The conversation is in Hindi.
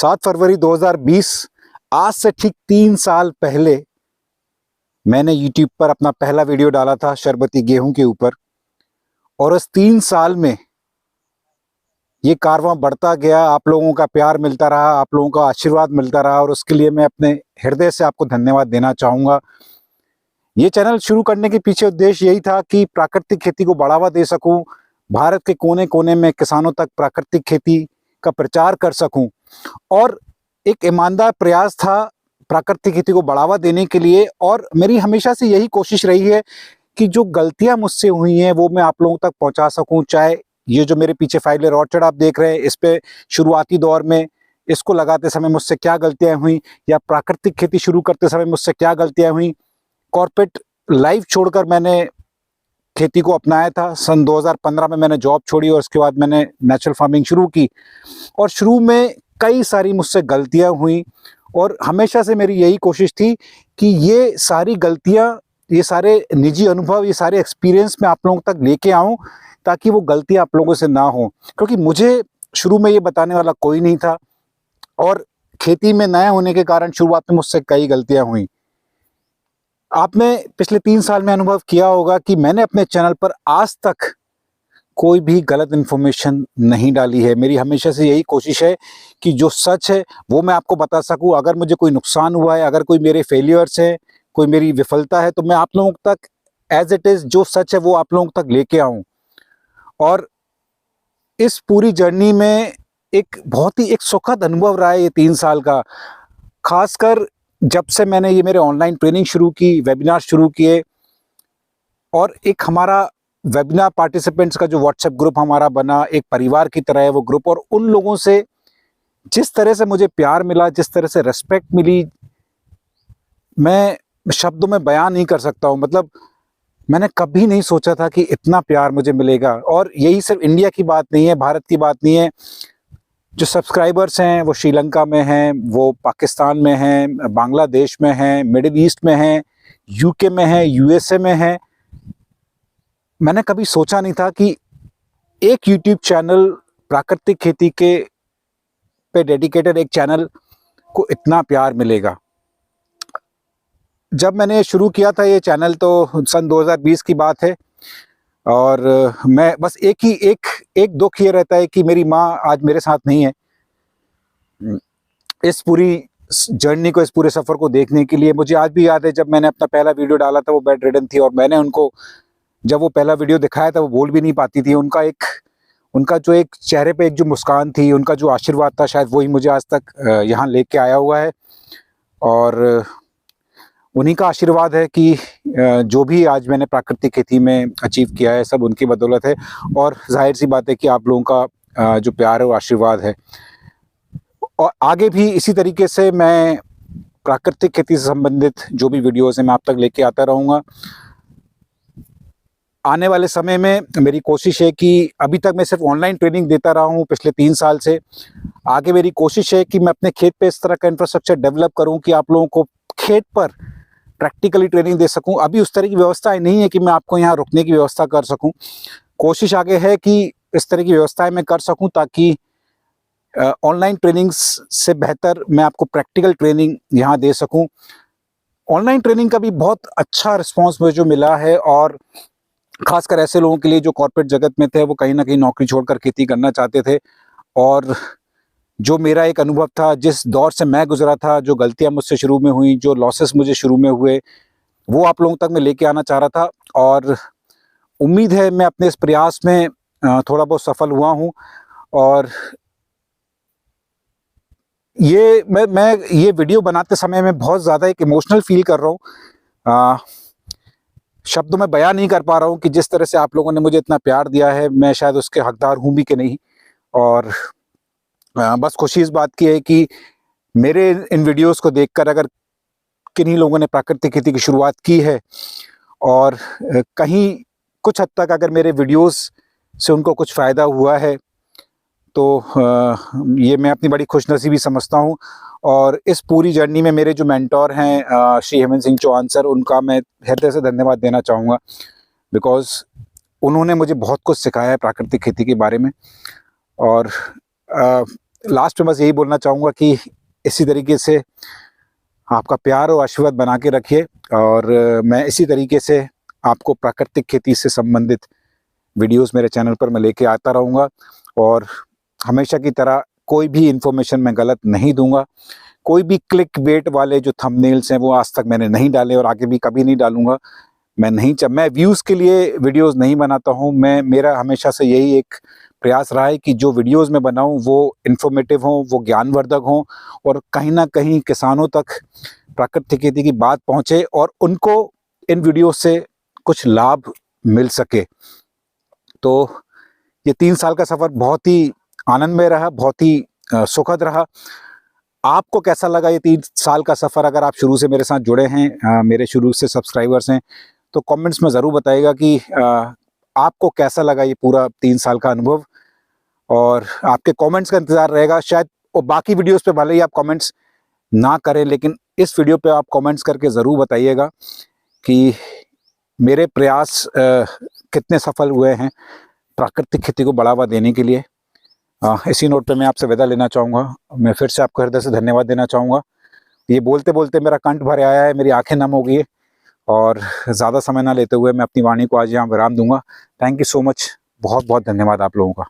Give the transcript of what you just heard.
7 फरवरी 2020, आज से ठीक 3 साल पहले मैंने YouTube पर अपना पहला वीडियो डाला था शरबती गेहूं के ऊपर। और उस 3 साल में ये कारवां बढ़ता गया, आप लोगों का प्यार मिलता रहा, आप लोगों का आशीर्वाद मिलता रहा, और उसके लिए मैं अपने हृदय से आपको धन्यवाद देना चाहूँगा। ये चैनल शुरू करने के पीछे उद्देश्य यही था कि प्राकृतिक खेती को बढ़ावा दे सकूं, भारत के कोने कोने में किसानों तक प्राकृतिक खेती का प्रचार कर सकूं, और एक ईमानदार प्रयास था प्राकृतिक खेती को बढ़ावा देने के लिए। और मेरी हमेशा से यही कोशिश रही है कि जो गलतियां मुझसे हुई हैं वो मैं आप लोगों तक पहुंचा सकूं। चाहे ये जो मेरे पीछे फाइल रॉटेड आप देख रहे हैं, इस पे शुरुआती दौर में इसको लगाते समय मुझसे क्या गलतियां हुई, या प्राकृतिक खेती शुरू करते समय मुझसे क्या गलतियां हुई। कॉर्पोरेट लाइफ छोड़कर मैंने खेती को अपनाया था। सन 2015 में मैंने जॉब छोड़ी और उसके बाद मैंने नेचुरल फार्मिंग शुरू की। और शुरू में कई सारी मुझसे गलतियां हुई, और हमेशा से मेरी यही कोशिश थी कि ये सारी गलतियां, ये सारे निजी अनुभव, ये सारे एक्सपीरियंस मैं आप लोगों तक लेके आऊं, ताकि वो गलतियां आप लोगों से ना हो। क्योंकि मुझे शुरू में ये बताने वाला कोई नहीं था, और खेती में नया होने के कारण शुरुआत में मुझसे कई गलतियां हुई। आपने पिछले 3 साल में अनुभव किया होगा कि मैंने अपने चैनल पर आज तक कोई भी गलत इन्फॉर्मेशन नहीं डाली है। मेरी हमेशा से यही कोशिश है कि जो सच है वो मैं आपको बता सकूं। अगर मुझे कोई नुकसान हुआ है, अगर कोई मेरे फेलियर्स है, कोई मेरी विफलता है, तो मैं आप लोगों तक एज इट इज़ जो सच है वो आप लोगों तक लेके आऊं। और इस पूरी जर्नी में एक बहुत ही एक सुखद अनुभव रहा है ये 3 साल का। खासकर जब से मैंने ये मेरे ऑनलाइन ट्रेनिंग शुरू की, वेबिनार शुरू किए, और एक हमारा वेबिनार पार्टिसिपेंट्स का जो व्हाट्सएप ग्रुप हमारा बना, एक परिवार की तरह है वो ग्रुप। और उन लोगों से जिस तरह से मुझे प्यार मिला, जिस तरह से रिस्पेक्ट मिली, मैं शब्दों में बयान नहीं कर सकता हूँ। मतलब मैंने कभी नहीं सोचा था कि इतना प्यार मुझे मिलेगा। और यही सिर्फ इंडिया की बात नहीं है, भारत की बात नहीं है। जो सब्सक्राइबर्स हैं वो श्रीलंका में हैं, वो पाकिस्तान में हैं, बांग्लादेश में हैं, मिडिल ईस्ट में हैं, यूके में हैं, यूएसए में हैं। मैंने कभी सोचा नहीं था कि एक यूट्यूब चैनल प्राकृतिक खेती के पे डेडिकेटेड एक चैनल को इतना प्यार मिलेगा। जब मैंने शुरू किया था ये चैनल तो सन 2020 की बात है, और मैं बस एक दुख ये रहता है कि मेरी माँ आज मेरे साथ नहीं है। इस पूरी जर्नी को, इस पूरे सफ़र को देखने के लिए मुझे आज भी याद है जब मैंने अपना पहला वीडियो डाला था, वो बेड रिडन थी, और मैंने उनको जब वो पहला वीडियो दिखाया था वो बोल भी नहीं पाती थी। उनका जो एक चेहरे पे एक जो मुस्कान थी, उनका जो आशीर्वाद था, शायद वही मुझे आज तक यहाँ लेके आया हुआ है। और उन्हीं का आशीर्वाद है कि जो भी आज मैंने प्राकृतिक खेती में अचीव किया है सब उनकी बदौलत है। और जाहिर सी बात है कि आप लोगों का जो प्यार है वो आशीर्वाद है। और आगे भी इसी तरीके से मैं प्राकृतिक खेती से संबंधित जो भी वीडियोज़ हैं मैं आप तक लेके आता रहूँगा। आने वाले समय में मेरी कोशिश है कि अभी तक मैं सिर्फ ऑनलाइन ट्रेनिंग देता रहा हूँ पिछले 3 साल से। आगे मेरी कोशिश है कि मैं अपने खेत पे इस तरह का इंफ्रास्ट्रक्चर डेवलप करूँ कि आप लोगों को खेत पर प्रैक्टिकली ट्रेनिंग दे सकूं। अभी उस तरह की व्यवस्थाएं नहीं है कि मैं आपको यहाँ रुकने की व्यवस्था कर सकूं। कोशिश आगे है कि इस तरह की व्यवस्थाएं मैं कर सकूं, ताकि ऑनलाइन ट्रेनिंग से बेहतर मैं आपको प्रैक्टिकल ट्रेनिंग यहाँ दे सकूं। ऑनलाइन ट्रेनिंग का भी बहुत अच्छा रिस्पॉन्स मुझे जो मिला है, और खासकर ऐसे लोगों के लिए जो कॉर्पोरेट जगत में थे, वो कहीं ना कहीं नौकरी छोड़कर खेती करना चाहते थे। और जो मेरा एक अनुभव था, जिस दौर से मैं गुजरा था, जो गलतियां मुझसे शुरू में हुई, जो लॉसेस मुझे शुरू में हुए, वो आप लोगों तक मैं लेके आना चाह रहा था। और उम्मीद है मैं अपने इस प्रयास में थोड़ा बहुत सफल हुआ हूं। और मैं ये वीडियो बनाते समय मैं बहुत ज़्यादा एक इमोशनल फील कर रहा हूँ। शब्दों में बयान नहीं कर पा रहा हूँ कि जिस तरह से आप लोगों ने मुझे इतना प्यार दिया है, मैं शायद उसके हकदार हूँ भी कि नहीं। और बस खुशी इस बात की है कि मेरे इन वीडियोस को देखकर अगर किन्हीं लोगों ने प्राकृतिक खेती की शुरुआत की है, और कहीं कुछ हद तक अगर मेरे वीडियोस से उनको कुछ फ़ायदा हुआ है, तो ये मैं अपनी बड़ी खुशनसीबी समझता हूँ। और इस पूरी जर्नी में मेरे जो मेंटोर हैं श्री हेमंत सिंह चौहान सर, उनका मैं हृदय से धन्यवाद देना चाहूँगा, बिकॉज़ उन्होंने मुझे बहुत कुछ सिखाया है प्राकृतिक खेती के बारे में। और लास्ट में बस यही बोलना चाहूँगा कि इसी तरीके से आपका प्यार और आशीर्वाद बना के रखिए, और मैं इसी तरीके से आपको प्राकृतिक खेती से संबंधित वीडियोस मेरे चैनल पर मैं लेके आता रहूँगा, और हमेशा की तरह कोई भी इन्फॉर्मेशन मैं गलत नहीं दूंगा। कोई भी क्लिक बेट वाले जो थंबनेल्स हैं वो आज तक मैंने नहीं डाले और आगे भी कभी नहीं डालूंगा। मैं व्यूज़ के लिए वीडियोस नहीं बनाता हूँ। मेरा हमेशा से यही एक प्रयास रहा है कि जो वीडियोस मैं बनाऊँ वो इन्फॉर्मेटिव हों, वो ज्ञानवर्धक हों, और कहीं ना कहीं किसानों तक प्राकृतिक खेती की बात पहुँचे और उनको इन वीडियो से कुछ लाभ मिल सके। तो ये 3 साल का सफ़र बहुत ही आनंदमय रहा, बहुत ही सुखद रहा। आपको कैसा लगा ये 3 साल का सफ़र? अगर आप शुरू से मेरे साथ जुड़े हैं, मेरे शुरू से सब्सक्राइबर्स हैं, तो कमेंट्स में ज़रूर बताइएगा कि आपको कैसा लगा ये पूरा 3 साल का अनुभव, और आपके कमेंट्स का इंतज़ार रहेगा। शायद और बाकी वीडियोस पे भले ही आप कमेंट्स ना करें, लेकिन इस वीडियो पे आप कमेंट्स करके ज़रूर बताइएगा कि मेरे प्रयास कितने सफल हुए हैं प्राकृतिक खेती को बढ़ावा देने के लिए। इसी नोट पे मैं आपसे विदा लेना चाहूँगा। मैं फिर से आपको हृदय से धन्यवाद देना चाहूँगा। ये बोलते बोलते मेरा कंठ भर आया है, मेरी आंखें नम हो गई है, और ज़्यादा समय ना लेते हुए मैं अपनी वाणी को आज यहाँ विराम दूंगा। Thank you so much. बहुत बहुत धन्यवाद आप लोगों का।